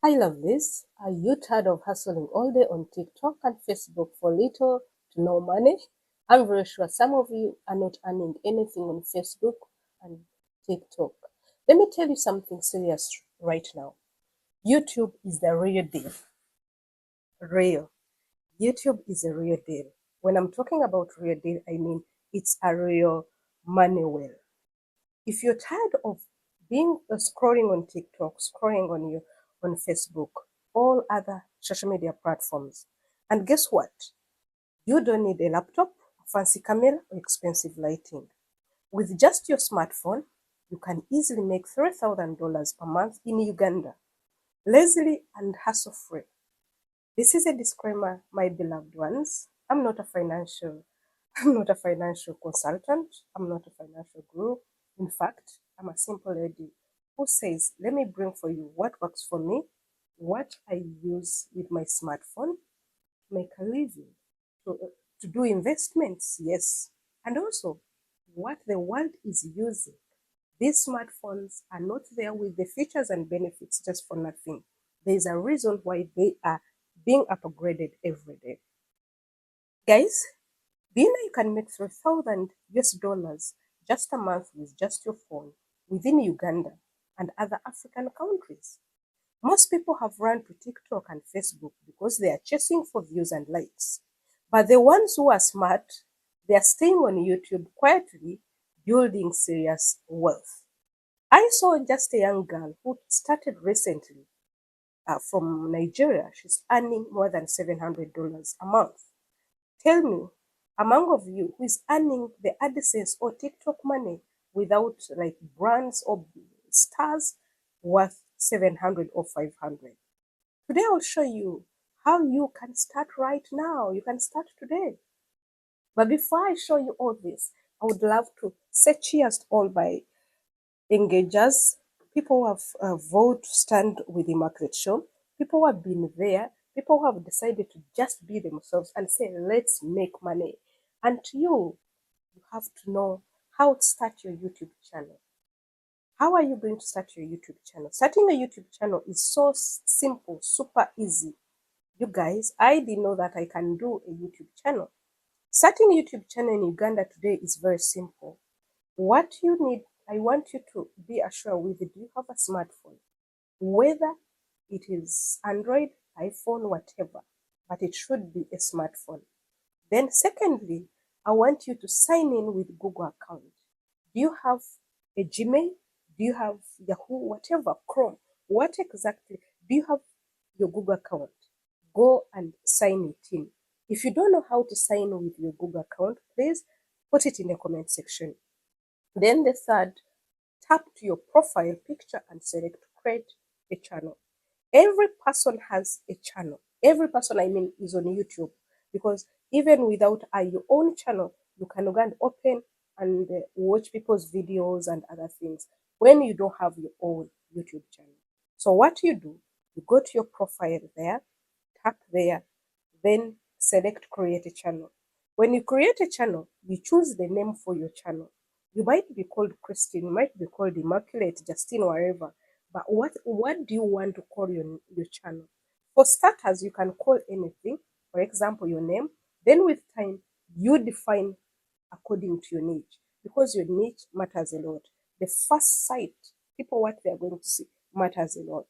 I love this. Are you tired of hustling all day on TikTok and Facebook for little to no money? I'm very sure some of you are not earning anything on Facebook and TikTok. Let me tell you something serious right now. YouTube is the real deal. Real. YouTube is a real deal. When I'm talking about real deal, I mean it's a real money well. If you're tired of being scrolling on TikTok, scrolling on Facebook, all other social media platforms, and guess what? You don't need a laptop, a fancy camera, or expensive lighting. With just your smartphone, you can easily make $3,000 per month in Uganda, lazily and hassle-free. This is a disclaimer, my beloved ones. I'm not a financial consultant. I'm not a financial guru. In fact, I'm a simple lady who says, let me bring for you what works for me, what I use with my smartphone to make a living, to do investments, yes, and also what the world is using. These smartphones are not there with the features and benefits just for nothing. There's a reason why they are being upgraded every day. Guys, do you know you can make 3,000 US dollars just a month with just your phone within Uganda and other African countries? Most people have run to TikTok and Facebook because they are chasing for views and likes. But the ones who are smart, they are staying on YouTube quietly, building serious wealth. I saw just a young girl who started recently from Nigeria. She's earning more than $700 a month. Tell me, among of you who is earning the AdSense or TikTok money without like brands or stars worth 700 or 500. Today I'll show you how you can start right now. You can start today. But before I show you all this, I would love to say cheers to all my engagers, people who have vowed to stand with the market show, people who have been there, people who have decided to just be themselves and say, let's make money. And to you, you have to know how to start your YouTube channel. How are you going to start your YouTube channel? Starting a YouTube channel is so simple, super easy. You guys, I didn't know that I can do a YouTube channel. Starting a YouTube channel in Uganda today is very simple. What you need, I want you to be assured with, do you have a smartphone? Whether it is Android, iPhone, whatever, but it should be a smartphone. Then secondly, I want you to sign in with Google account. Do you have a Gmail? Do you have Yahoo, whatever, Chrome? What exactly? Do you have your Google account? Go and sign it in. If you don't know how to sign in with your Google account, please put it in the comment section. Then the third, tap to your profile picture and select create a channel. Every person has a channel. Every person, I mean, is on YouTube, because even without your own channel, you can go and open and watch people's videos and other things when you don't have your own YouTube channel. So what you do, you go to your profile there, tap there, then select create a channel. When you create a channel, you choose the name for your channel. You might be called Christine, you might be called Immaculate, Justine, wherever. But what do you want to call your channel? For starters, you can call anything, for example, your name. Then with time, you define according to your niche, because your niche matters a lot. The first sight, people what they are going to see matters a lot.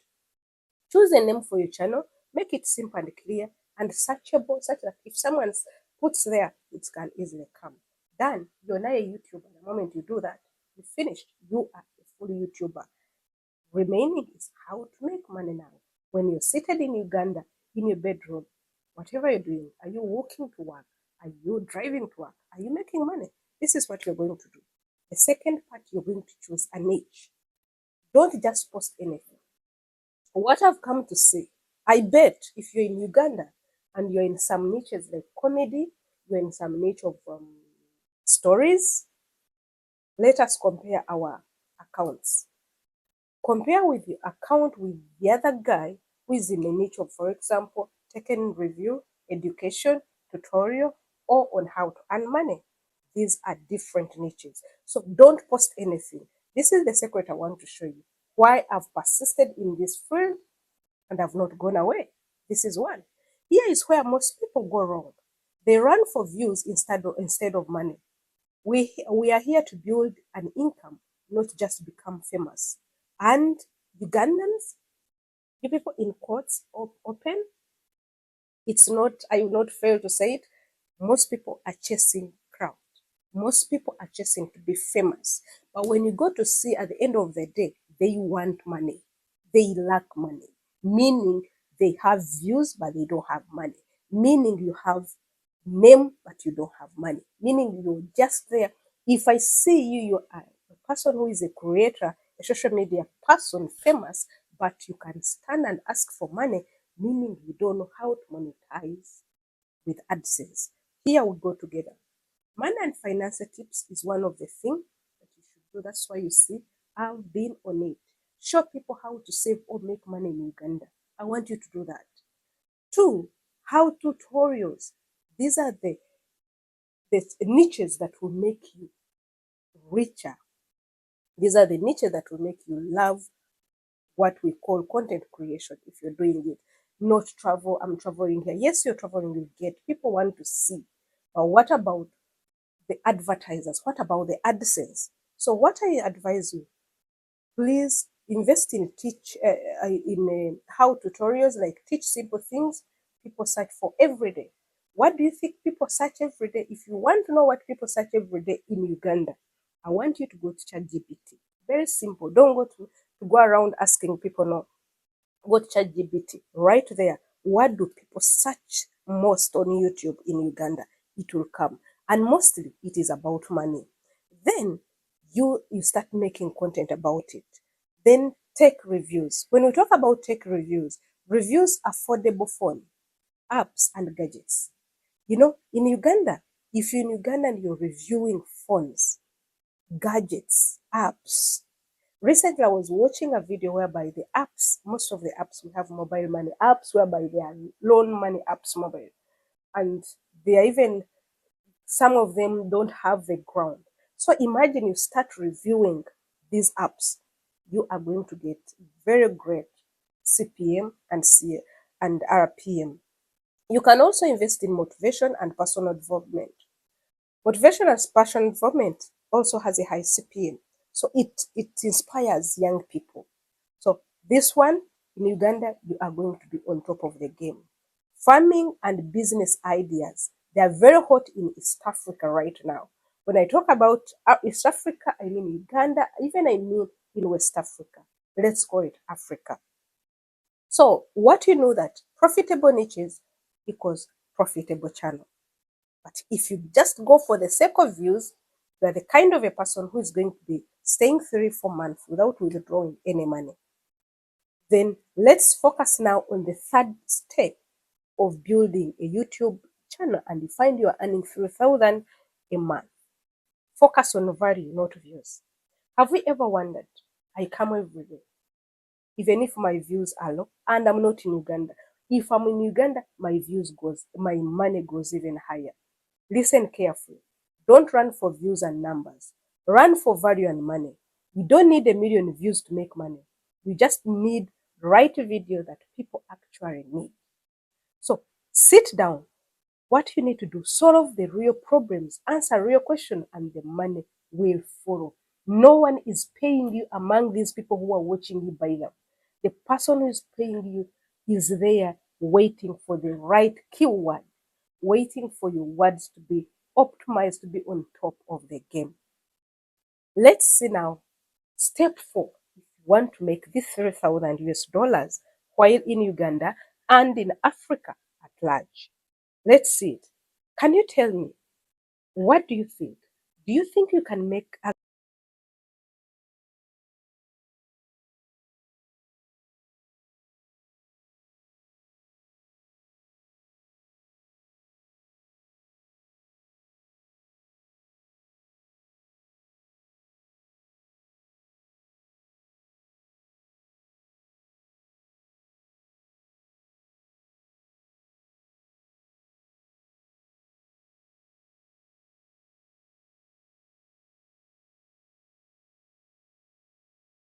Choose a name for your channel, make it simple and clear and searchable, such that if someone puts there, it can easily come. Then you're now a YouTuber. The moment you do that, you finished. You are a full YouTuber. Remaining is how to make money now. When you're seated in Uganda, in your bedroom, whatever you're doing, are you walking to work? Are you driving to work? Are you making money? This is what you're going to do. The second part, you're going to choose a niche. Don't just post anything. What I've come to say, I bet if you're in Uganda and you're in some niches like comedy, you're in some niche of stories, let us compare our accounts. Compare with your account with the other guy who is in the niche of, for example, taken review, education, tutorial, or on how to earn money. These are different niches. So don't post anything. This is the secret I want to show you. Why I've persisted in this field and have not gone away. This is one. Here is where most people go wrong. They run for views instead of money. We are here to build an income, not just become famous. And Ugandans, you people in quotes open, it's not, I will not fail to say it, most people are chasing crowd. Most people are chasing to be famous. But when you go to see at the end of the day, they want money. They lack money. Meaning they have views, but they don't have money. Meaning you have name, but you don't have money. Meaning you're just there. If I see you, you are a person who is a creator, a social media person, famous, but you can stand and ask for money, meaning you don't know how to monetize with AdSense. Here we go together. Money and financial tips is one of the things that you should do. That's why you see I've been on it. Show people how to save or make money in Uganda. I want you to do that. 2, how tutorials. These are the niches that will make you richer. These are the niches that will make you love what we call content creation if you're doing it. Not travel, I'm traveling here. Yes, you're traveling, you get people want to see. But what about the advertisers? What about the AdSense? So what I advise you, please invest in how tutorials, like teach simple things people search for every day. What do you think people search every day? If you want to know what people search every day in Uganda, I want you to go to ChatGPT. Very simple. Don't go around asking people. No, go to ChatGPT right there. What do people search most on YouTube in Uganda? It will come. And mostly it is about money. Then you start making content about it. Then tech reviews. When we talk about tech reviews, reviews affordable phone, apps and gadgets. You know, in Uganda, if you're in Uganda and you're reviewing phones, gadgets, apps. Recently, I was watching a video whereby the apps, most of the apps, we have mobile money apps, whereby they are loan money apps mobile. And they are even, some of them don't have the ground. So imagine you start reviewing these apps. You are going to get very great CPM and RPM. You can also invest in motivation and personal development. Motivation and passion development also has a high CPM. So it inspires young people. So this one in Uganda, you are going to be on top of the game. Farming and business ideas, they are very hot in East Africa right now. When I talk about East Africa, I mean Uganda, even I mean in West Africa. Let's call it Africa. So what you know that profitable niches equals profitable channel. But if you just go for the sake of views, you are the kind of a person who is going to be staying 3-4 months without withdrawing any money. Then let's focus now on the third step of building a YouTube channel, and you find you are earning 3,000 a month. Focus on value, not views. Have we ever wondered? I come every day, even if my views are low, and I'm not in Uganda. If I'm in Uganda, my money goes even higher. Listen carefully. Don't run for views and numbers. Run for value and money. You don't need 1 million views to make money. You just need right video that people actually need. So sit down. What you need to do, solve the real problems, answer real questions, and the money will follow. No one is paying you among these people who are watching you by them. The person who is paying you is there waiting for the right keyword, waiting for your words to be optimized to be on top of the game. Let's see now. Step 4. If you want to make this 3,000 US dollars while in Uganda and in Africa at large. Let's see it. Can you tell me, what do you think? Do you think you can make